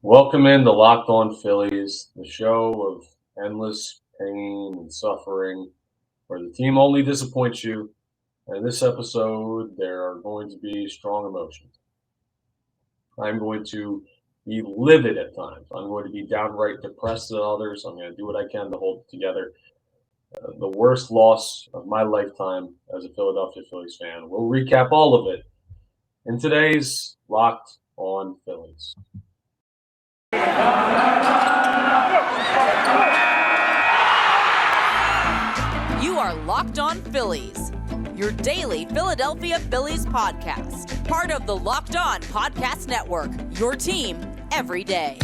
Welcome into Locked On Phillies, the show of endless pain and suffering, where the team only disappoints you. And in this episode, there are going to be strong emotions. I'm going to be livid at times. I'm going to be downright depressed at others. I'm going to do what I can to hold it together. The worst loss of my lifetime as a Philadelphia Phillies fan. We'll recap all of it in today's Locked On Phillies. You are Locked On Phillies, your daily Philadelphia Phillies podcast. Part of the Locked On Podcast Network, your team every day.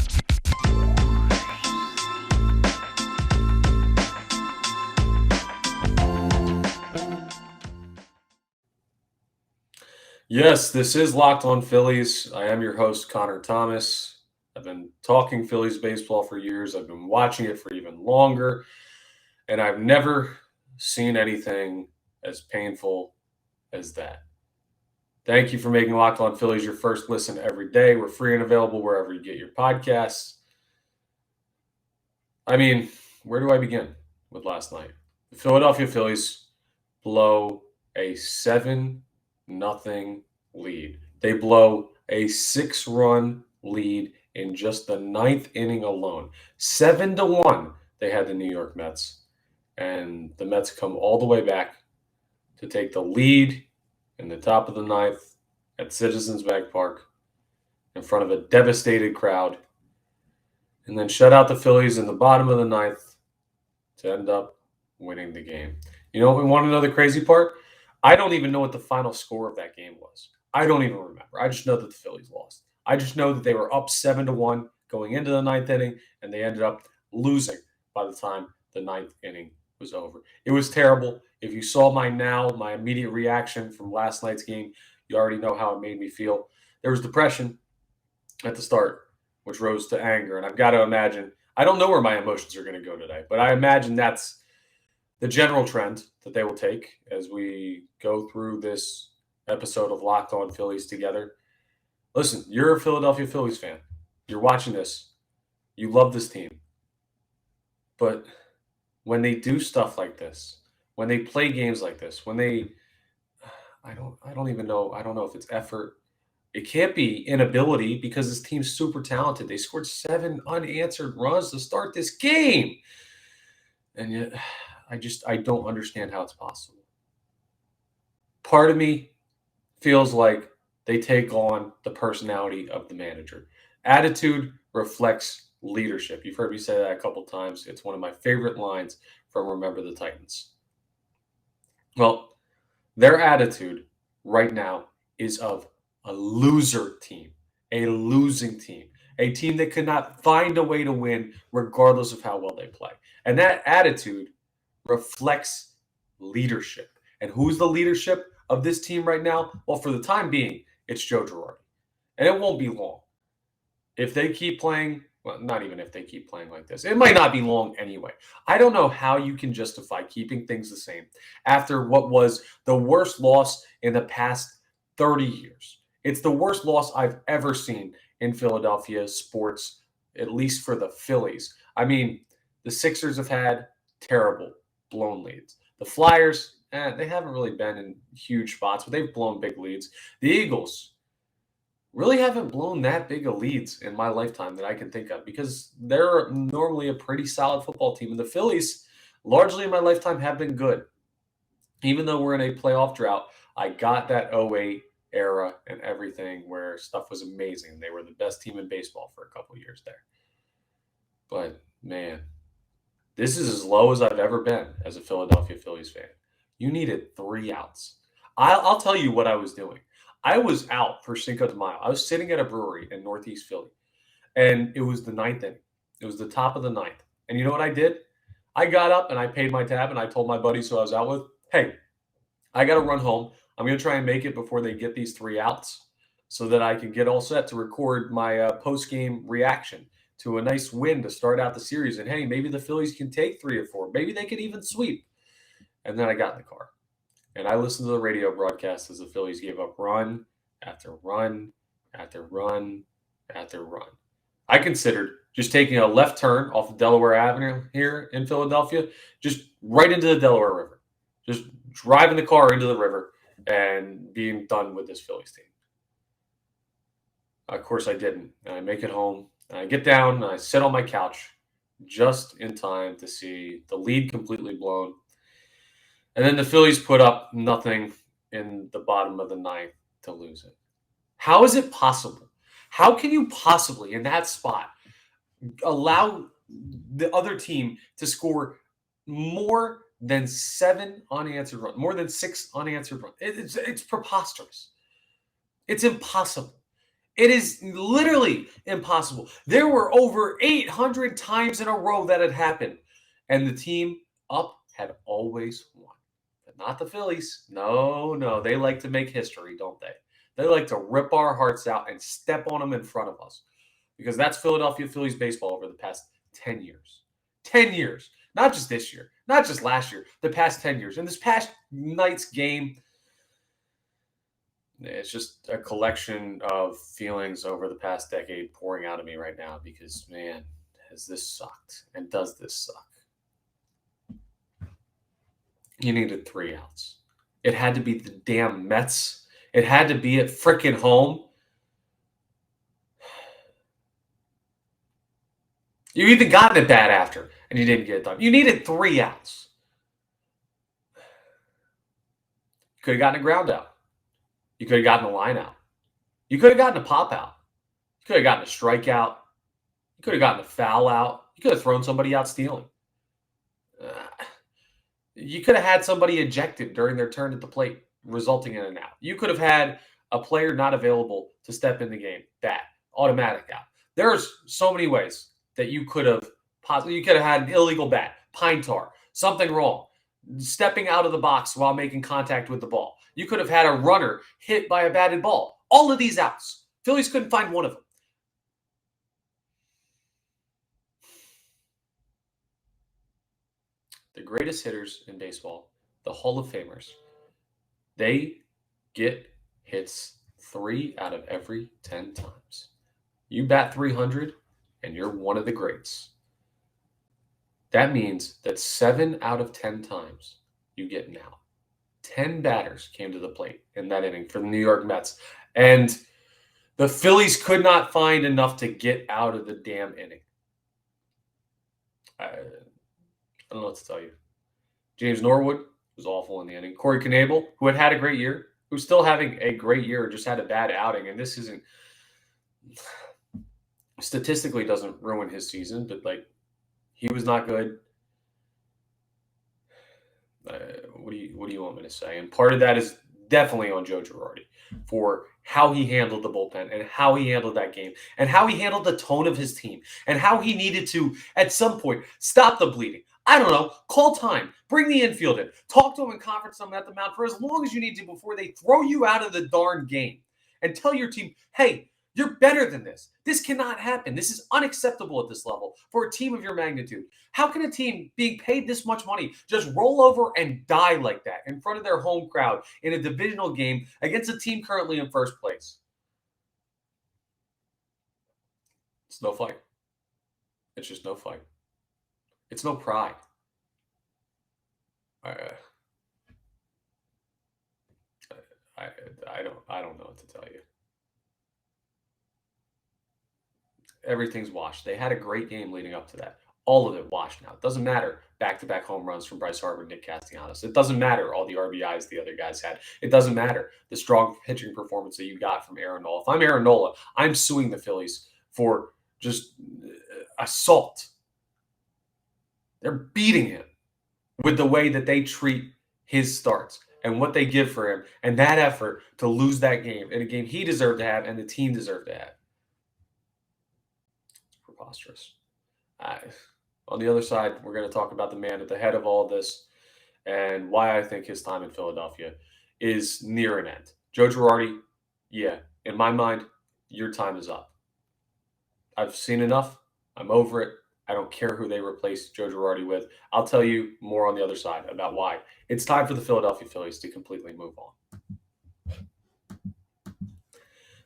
Yes, this is Locked On Phillies. I am your host, Connor Thomas. I've been talking Phillies baseball for years. I've been watching it for even longer. And I've never seen anything as painful as that. Thank you for making Locked On Phillies your first listen every day. We're free and available wherever you get your podcasts. I mean, where do I begin with last night? The Philadelphia Phillies blow a 7-0 lead. They blow a 6-run lead in just the ninth inning alone. 7-1, they had the New York Mets. And the Mets come all the way back to take the lead in the top of the ninth at Citizens Bank Park in front of a devastated crowd, and then shut out the Phillies in the bottom of the ninth to end up winning the game. You know what we want to know the crazy part? I don't even know what the final score of that game was. I don't even remember. I just know that the Phillies lost. I just know that they were up 7-1 going into the ninth inning, and they ended up losing by the time the ninth inning was over. It was terrible. If you saw my immediate reaction from last night's game, you already know how it made me feel. There was depression at the start, which rose to anger. And I've got to imagine, I don't know where my emotions are going to go today, but I imagine that's the general trend that they will take as we go through this episode of Locked On Phillies together. Listen, you're a Philadelphia Phillies fan. You're watching this. You love this team. But when they do stuff like this, when they play games like this, when they I don't even know. I don't know if it's effort. It can't be inability because this team's super talented. They scored 7 unanswered runs to start this game. And yet I don't understand how it's possible. Part of me feels like they take on the personality of the manager. Attitude reflects leadership. You've heard me say that a couple times. It's one of my favorite lines from Remember the Titans. Well, their attitude right now is of a loser team, a losing team, a team that could not find a way to win regardless of how well they play. And that attitude reflects leadership. And who's the leadership of this team right now? Well, for the time being, it's Joe Girardi. And it won't be long. If they keep playing, well, not even if they keep playing like this, it might not be long anyway. I don't know how you can justify keeping things the same after what was the worst loss in the past 30 years. It's the worst loss I've ever seen in Philadelphia sports, at least for the Phillies. I mean, the Sixers have had terrible blown leads. The Flyers, they haven't really been in huge spots, but they've blown big leads. The Eagles really haven't blown that big of leads in my lifetime that I can think of because they're normally a pretty solid football team. And the Phillies, largely in my lifetime, have been good. Even though we're in a playoff drought, I got that '08 era and everything where stuff was amazing. They were the best team in baseball for a couple of years there. But, man, this is as low as I've ever been as a Philadelphia Phillies fan. You needed 3 outs. I'll tell you what I was doing. I was out for Cinco de Mayo. I was sitting at a brewery in Northeast Philly, and it was the ninth inning. It was the top of the ninth. And you know what I did? I got up and I paid my tab, and I told my buddies who I was out with, hey, I got to run home. I'm going to try and make it before they get these 3 outs so that I can get all set to record my post-game reaction to a nice win to start out the series. And, hey, maybe the Phillies can take 3 or 4. Maybe they could even sweep. And then I got in the car. And I listened to the radio broadcast as the Phillies gave up run after run after run after run. I considered just taking a left turn off of Delaware Avenue here in Philadelphia, just right into the Delaware River. Just driving the car into the river and being done with this Phillies team. Of course, I didn't. I make it home. I get down, and I sit on my couch just in time to see the lead completely blown. And then the Phillies put up nothing in the bottom of the ninth to lose it. How is it possible? How can you possibly, in that spot, allow the other team to score more than 7 unanswered runs, more than 6 unanswered runs? It's preposterous. It's impossible. It is literally impossible. There were over 800 times in a row that had happened, and the team up had always won. But not the Phillies. No. They like to make history, don't they? They like to rip our hearts out and step on them in front of us. Because that's Philadelphia Phillies baseball over the past 10 years. 10 years. Not just this year. Not just last year. The past 10 years. And this past night's game, it's just a collection of feelings over the past decade pouring out of me right now because, man, has this sucked? And does this suck? You needed 3 outs. It had to be the damn Mets. It had to be at frickin' home. You even got it bad after, and you didn't get it done. You needed 3 outs. You could have gotten a ground out. You could have gotten a line out. You could have gotten a pop out. You could have gotten a strikeout. You could have gotten a foul out. You could have thrown somebody out stealing. You could have had somebody ejected during their turn at the plate, resulting in an out. You could have had a player not available to step in the game. That automatic out. There's so many ways that you could have possibly. You could have had an illegal bat, pine tar, something wrong, stepping out of the box while making contact with the ball. You could have had a runner hit by a batted ball. All of these outs. Phillies couldn't find one of them. The greatest hitters in baseball, the Hall of Famers, they get hits 3 out of every 10 times. You bat 300, and you're one of the greats. That means that 7 out of 10 times you get an out. 10 batters came to the plate in that inning for the New York Mets. And the Phillies could not find enough to get out of the damn inning. I don't know what to tell you. James Norwood was awful in the inning. Corey Knebel, who had a great year, who's still having a great year, just had a bad outing. And this isn't statistically doesn't ruin his season, but he was not good. What do you want me to say? And part of that is definitely on Joe Girardi for how he handled the bullpen and how he handled that game and how he handled the tone of his team and how he needed to, at some point, stop the bleeding. I don't know. Call time. Bring the infield in. Talk to him and conference them at the mound for as long as you need to before they throw you out of the darn game. And tell your team, hey, you're better than this. This cannot happen. This is unacceptable at this level for a team of your magnitude. How can a team being paid this much money just roll over and die like that in front of their home crowd in a divisional game against a team currently in first place? It's no fight. It's just no fight. It's no pride. I don't know what to tell you. Everything's washed. They had a great game leading up to that. All of it washed now. It doesn't matter back-to-back home runs from Bryce Harper and Nick Castellanos. It doesn't matter all the RBIs the other guys had. It doesn't matter the strong pitching performance that you got from Aaron Nola. If I'm Aaron Nola, I'm suing the Phillies for just assault. They're beating him with the way that they treat his starts and what they give for him and that effort to lose that game in a game he deserved to have and the team deserved to have. It's preposterous. On the other side, we're going to talk about the man at the head of all of this and why I think his time in Philadelphia is near an end. Joe Girardi, yeah, in my mind, your time is up. I've seen enough. I'm over it. I don't care who they replace Joe Girardi with. I'll tell you more on the other side about why. It's time for the Philadelphia Phillies to completely move on.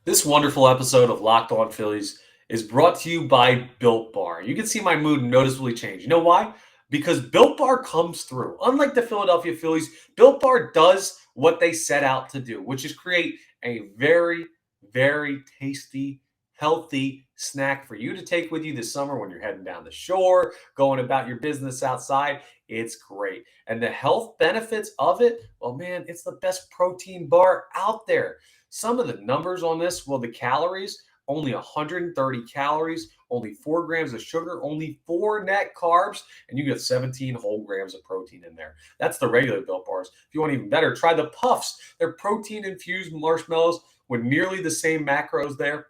This wonderful episode of Locked On Phillies is brought to you by Built Bar. You can see my mood noticeably change. You know why? Because Built Bar comes through. Unlike the Philadelphia Phillies, Built Bar does what they set out to do, which is create a very, very tasty, healthy snack for you to take with you this summer when you're heading down the shore, going about your business outside. It's great. And the health benefits of it, well, man, it's the best protein bar out there. Some of the numbers on this, well, the calories, only 130 calories, only 4 grams of sugar, only 4 net carbs, and you get 17 whole grams of protein in there. That's the regular Built Bars. If you want even better, try the Puffs. They're protein-infused marshmallows with nearly the same macros there.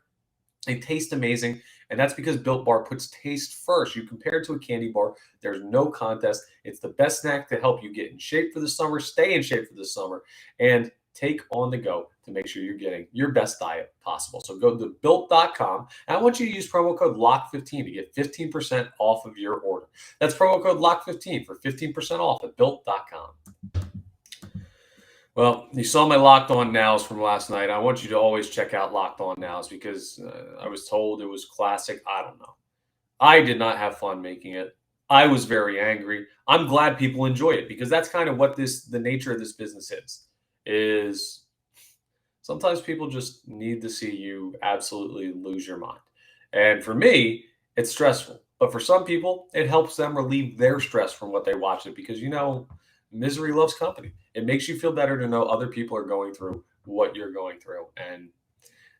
They taste amazing, and that's because Built Bar puts taste first. You compare it to a candy bar, there's no contest. It's the best snack to help you get in shape for the summer, stay in shape for the summer, and take on the go to make sure you're getting your best diet possible. So go to built.com, and I want you to use promo code LOCK15 to get 15% off of your order. That's promo code LOCK15 for 15% off at built.com. Well, you saw my Locked On Nows from last night. I want you to always check out Locked On Nows because I was told it was classic. I don't know. I did not have fun making it. I was very angry. I'm glad people enjoy it because that's kind of what the nature of this business is sometimes people just need to see you absolutely lose your mind. And for me, it's stressful. But for some people, it helps them relieve their stress from what they watch it because, misery loves company. It makes you feel better to know other people are going through what you're going through. And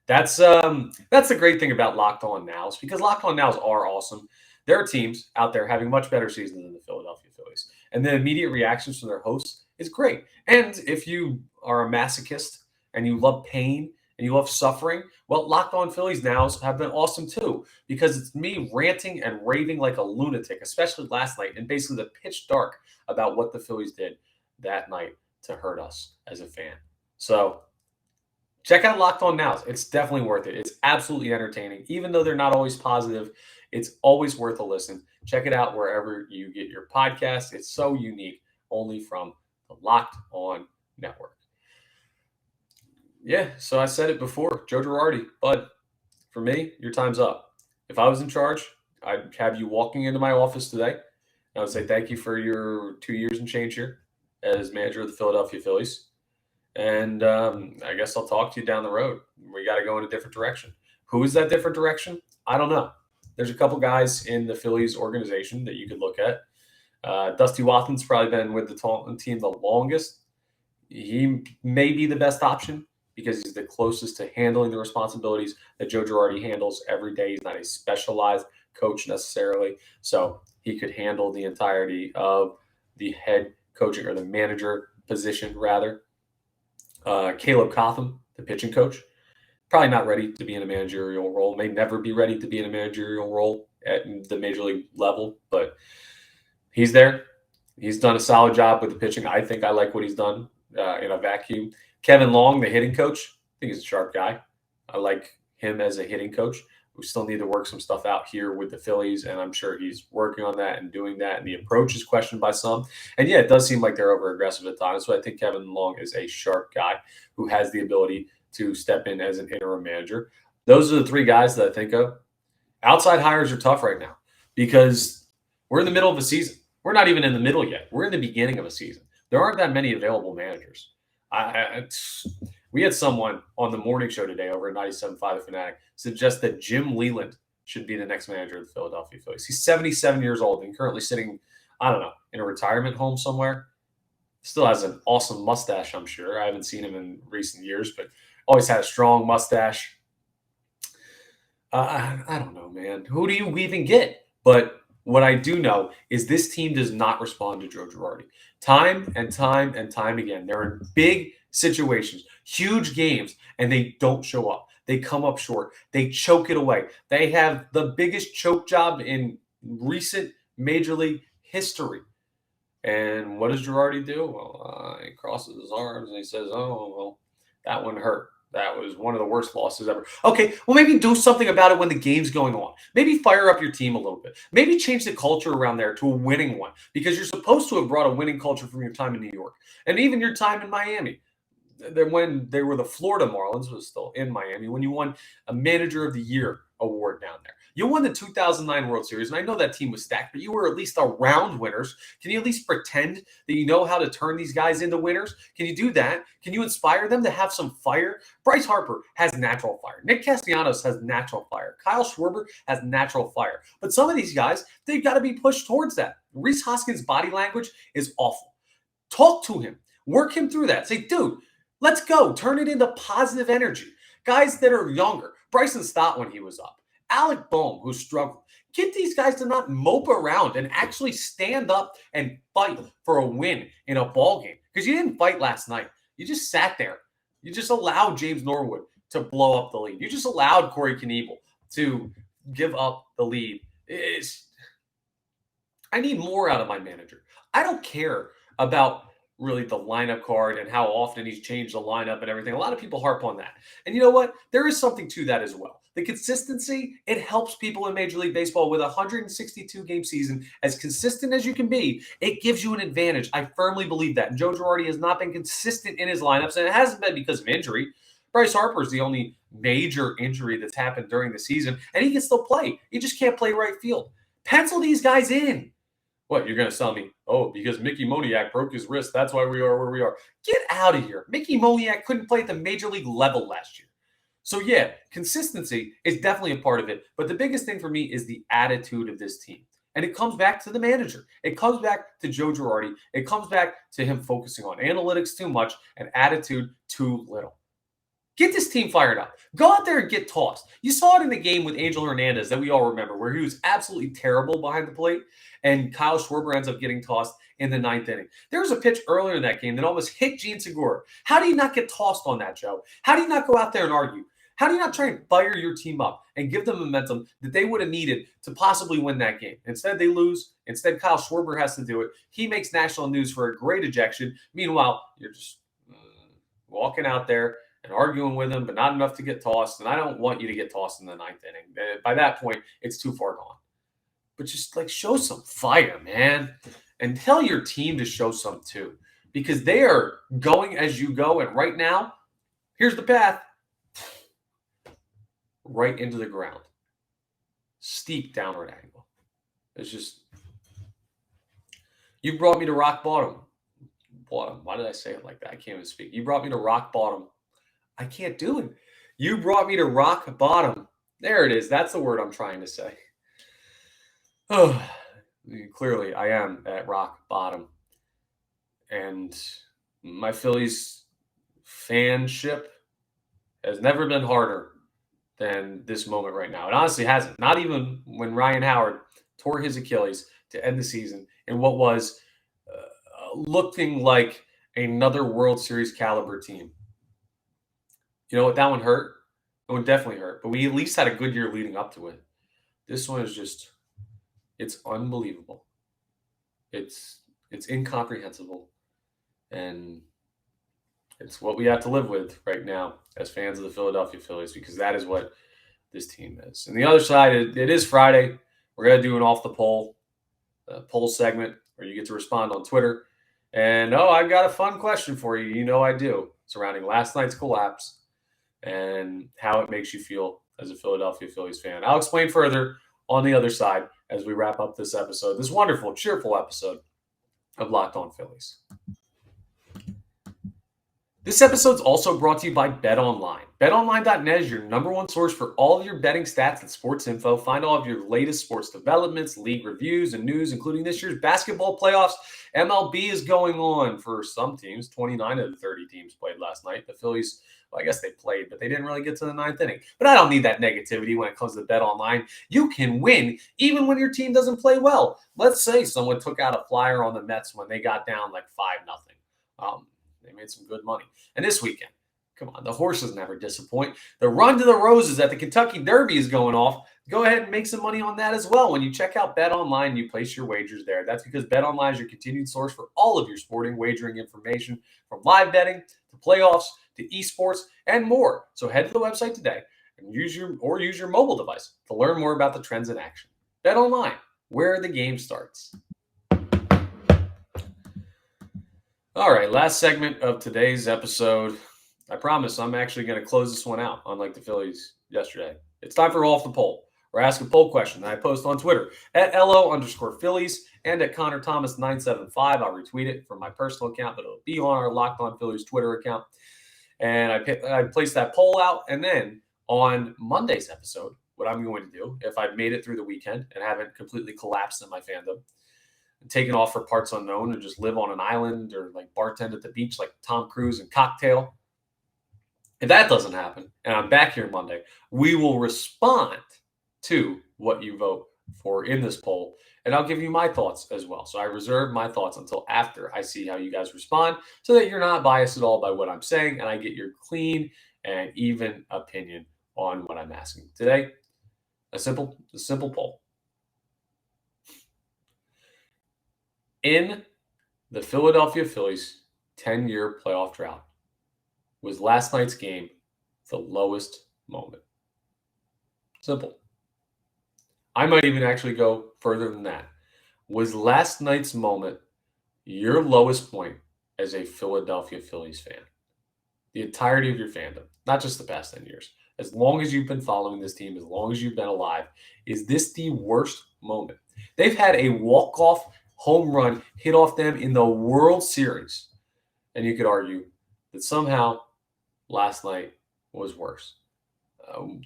that's the great thing about Locked On Nows because Locked On Nows are awesome. There are teams out there having much better seasons than the Philadelphia Phillies. And the immediate reactions from their hosts is great. And if you are a masochist and you love pain and you love suffering, well, Locked On Phillies Nows have been awesome too because it's me ranting and raving like a lunatic, especially last night and basically the pitch dark about what the Phillies did that night to hurt us as a fan. So check out Locked On Nows. It's definitely worth it. It's absolutely entertaining. Even though they're not always positive, it's always worth a listen. Check it out wherever you get your podcast. It's so unique, only from the Locked On Network. Yeah, so I said it before, Joe Girardi, but for me, your time's up. If I was in charge, I'd have you walking into my office today. I would say thank you for your 2 years and change here as manager of the Philadelphia Phillies. And I guess I'll talk to you down the road. We got to go in a different direction. Who is that different direction? I don't know. There's a couple guys in the Phillies organization that you could look at. Dusty Wathan's probably been with the team the longest. He may be the best option because he's the closest to handling the responsibilities that Joe Girardi handles every day. He's not a specialized coach necessarily, so he could handle the entirety of the head coaching or the manager position, rather. Caleb Cotham, the pitching coach, probably not ready to be in a managerial role, may never be ready to be in a managerial role at the major league level, but he's there. He's done a solid job with the pitching. I think I like what he's done in a vacuum. Kevin Long, the hitting coach, I think he's a sharp guy. I like him as a hitting coach. We still need to work some stuff out here with the Phillies, and I'm sure he's working on that and doing that. And the approach is questioned by some. And yeah, it does seem like they're over-aggressive at times. So I think Kevin Long is a sharp guy who has the ability to step in as an interim manager. Those are the three guys that I think of. Outside hires are tough right now because we're in the middle of a season. We're not even in the middle yet. We're in the beginning of a season. There aren't that many available managers. We had someone on the morning show today over at 97.5 The Fanatic suggest that Jim Leland should be the next manager of the Philadelphia Phillies. He's 77 years old and currently sitting, I don't know, in a retirement home somewhere. Still has an awesome mustache, I'm sure. I haven't seen him in recent years, but always had a strong mustache. I don't know, man. Who do you even get? But what I do know is this team does not respond to Joe Girardi. Time and time and time again, they're in big situations, huge games, and they don't show up. They come up short. They choke it away. They have the biggest choke job in recent Major League history. And what does Girardi do? Well, he crosses his arms and he says, oh, well, that one hurt. That was one of the worst losses ever. Okay, well, maybe do something about it when the game's going on. Maybe fire up your team a little bit. Maybe change the culture around there to a winning one because you're supposed to have brought a winning culture from your time in New York and even your time in Miami. When they were the Florida Marlins, was still in Miami, when you won a Manager of the Year award down there. You won the 2009 World Series, and I know that team was stacked, but you were at least around winners. Can you at least pretend that you know how to turn these guys into winners? Can you do that? Can you inspire them to have some fire? Bryce Harper has natural fire. Nick Castellanos has natural fire. Kyle Schwarber has natural fire. But some of these guys, they've got to be pushed towards that. Rhys Hoskins' body language is awful. Talk to him. Work him through that. Say, dude, let's go. Turn it into positive energy. Guys that are younger. Bryson Stott when he was up. Alec Boehm, who struggled. Get these guys to not mope around and actually stand up and fight for a win in a ball game. Because you didn't fight last night. You just sat there. You just allowed James Norwood to blow up the lead. You just allowed Corey Knievel to give up the lead. I need more out of my manager. I don't care about really the lineup card and how often he's changed the lineup and everything. A lot of people harp on that. And you know what? There is something to that as well. The consistency, it helps people in Major League Baseball with a 162-game season. As consistent as you can be, it gives you an advantage. I firmly believe that. And Joe Girardi has not been consistent in his lineups, and it hasn't been because of injury. Bryce Harper is the only major injury that's happened during the season, and he can still play. He just can't play right field. Pencil these guys in. What, you're going to tell me, oh, because Mickey Moniak broke his wrist, that's why we are where we are. Get out of here. Mickey Moniak couldn't play at the major league level last year. So, yeah, consistency is definitely a part of it. But the biggest thing for me is the attitude of this team. And it comes back to the manager. It comes back to Joe Girardi. It comes back to him focusing on analytics too much and attitude too little. Get this team fired up. Go out there and get tossed. You saw it in the game with Angel Hernandez that we all remember, where he was absolutely terrible behind the plate, and Kyle Schwarber ends up getting tossed in the ninth inning. There was a pitch earlier in that game that almost hit Gene Segura. How do you not get tossed on that, Joe? How do you not go out there and argue? How do you not try and fire your team up and give them momentum that they would have needed to possibly win that game? Instead, they lose. Instead, Kyle Schwarber has to do it. He makes national news for a great ejection. Meanwhile, you're just walking out there and arguing with him, but not enough to get tossed. And I don't want you to get tossed in the ninth inning. By that point, it's too far gone. But just show some fire, man. And tell your team to show some too. Because they are going as you go. And right now, here's the path. Right into the ground. Steep downward angle. It's just, you brought me to rock bottom. Bottom. Why did I say it like that? I can't even speak. You brought me to rock bottom. I can't do it. You brought me to rock bottom. There it is. That's the word I'm trying to say. Oh, clearly I am at rock bottom. And my Phillies fanship has never been harder than this moment right now. It honestly hasn't. Not even when Ryan Howard tore his Achilles to end the season in what was looking like another World Series caliber team. You know what? That one hurt. That one definitely hurt. But we at least had a good year leading up to it. This one is just, it's unbelievable. It's incomprehensible. And it's what we have to live with right now as fans of the Philadelphia Phillies, because that is what this team is. And the other side, it is Friday. We're going to do an off the poll segment where you get to respond on Twitter. And, I've got a fun question for you. You know I do. Surrounding last night's collapse and how it makes you feel as a Philadelphia Phillies fan. I'll explain further on the other side as we wrap up this episode, this wonderful, cheerful episode of Locked On Phillies. This episode is also brought to you by BetOnline. BetOnline.net is your number one source for all of your betting stats and sports info. Find all of your latest sports developments, league reviews, and news, including this year's basketball playoffs. MLB is going on for some teams. 29 of the 30 teams played last night. The Phillies, well, I guess they played, but they didn't really get to the ninth inning. But I don't need that negativity when it comes to BetOnline. You can win even when your team doesn't play well. Let's say someone took out a flyer on the Mets when they got down 5-0. They made some good money. And this weekend, come on, the horses never disappoint. The Run to the Roses at the Kentucky Derby is going off. Go ahead and make some money on that as well. When you check out BetOnline, you place your wagers there. That's because BetOnline is your continued source for all of your sporting wagering information, from live betting to playoffs to esports and more. So head to the website today and use your mobile device to learn more about the trends in action. BetOnline, where the game starts. All right, last segment of today's episode. I promise I'm actually going to close this one out, unlike the Phillies yesterday. It's time for Off the Poll. or ask a poll question that I post on Twitter at LO_Phillies and at Connor Thomas 975. I'll retweet it from my personal account, but it'll be on our Locked On Phillies Twitter account. And I placed that poll out. And then on Monday's episode, what I'm going to do, if I've made it through the weekend and haven't completely collapsed in my fandom, taken off for parts unknown and just live on an island or like bartend at the beach like Tom Cruise and Cocktail. If that doesn't happen and I'm back here Monday, we will respond to what you vote for in this poll. And I'll give you my thoughts as well. So I reserve my thoughts until after I see how you guys respond so that you're not biased at all by what I'm saying and I get your clean and even opinion on what I'm asking. Today, a simple poll. In the Philadelphia Phillies 10-year playoff drought, was last night's game the lowest moment? Simple. I might even actually go further than that. Was last night's moment your lowest point as a Philadelphia Phillies fan? The entirety of your fandom, not just the past 10 years. As long as you've been following this team, as long as you've been alive, is this the worst moment? They've had a walk-off home run hit off them in the World Series. And you could argue that somehow last night was worse.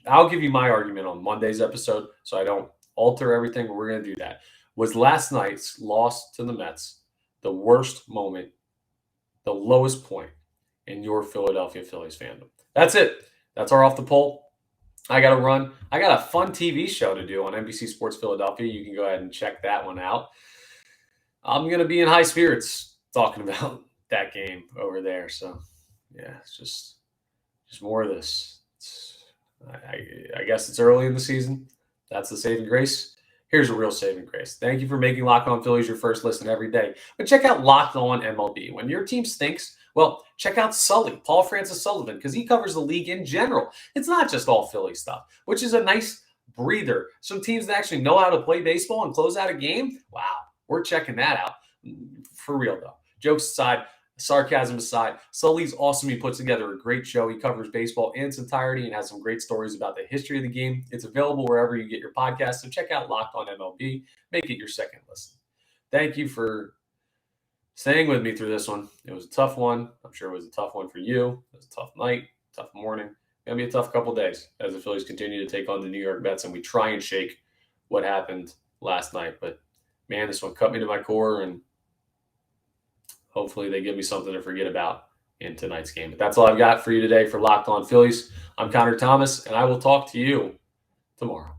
I'll give you my argument on Monday's episode so I don't alter everything, but we're going to do that. Was last night's loss to the Mets the worst moment, the lowest point in your Philadelphia Phillies fandom? That's it. That's our Off the Poll. I got to run. I got a fun TV show to do on NBC Sports Philadelphia. You can go ahead and check that one out. I'm going to be in high spirits talking about that game over there. So, yeah, it's just more of this. I guess it's early in the season. That's the saving grace. Here's a real saving grace. Thank you for making Locked On Phillies your first listen every day. But check out Locked On MLB. When your team stinks, well, check out Sully, Paul Francis Sullivan, because he covers the league in general. It's not just all Philly stuff, which is a nice breather. Some teams that actually know how to play baseball and close out a game, wow, we're checking that out. For real, though. Jokes aside, sarcasm aside, Sully's awesome. He puts together a great show. He covers baseball in its entirety and has some great stories about the history of the game. It's available wherever you get your podcast. So check out Locked On MLB. Make it your second listen. Thank you for staying with me through this one. It was a tough one. I'm sure it was a tough one for you. It was a tough night, tough morning. Going to be a tough couple days as the Phillies continue to take on the New York Mets and we try and shake what happened last night. But, man, this one cut me to my core, and hopefully they give me something to forget about in tonight's game. But that's all I've got for you today for Locked On Phillies. I'm Connor Thomas, and I will talk to you tomorrow.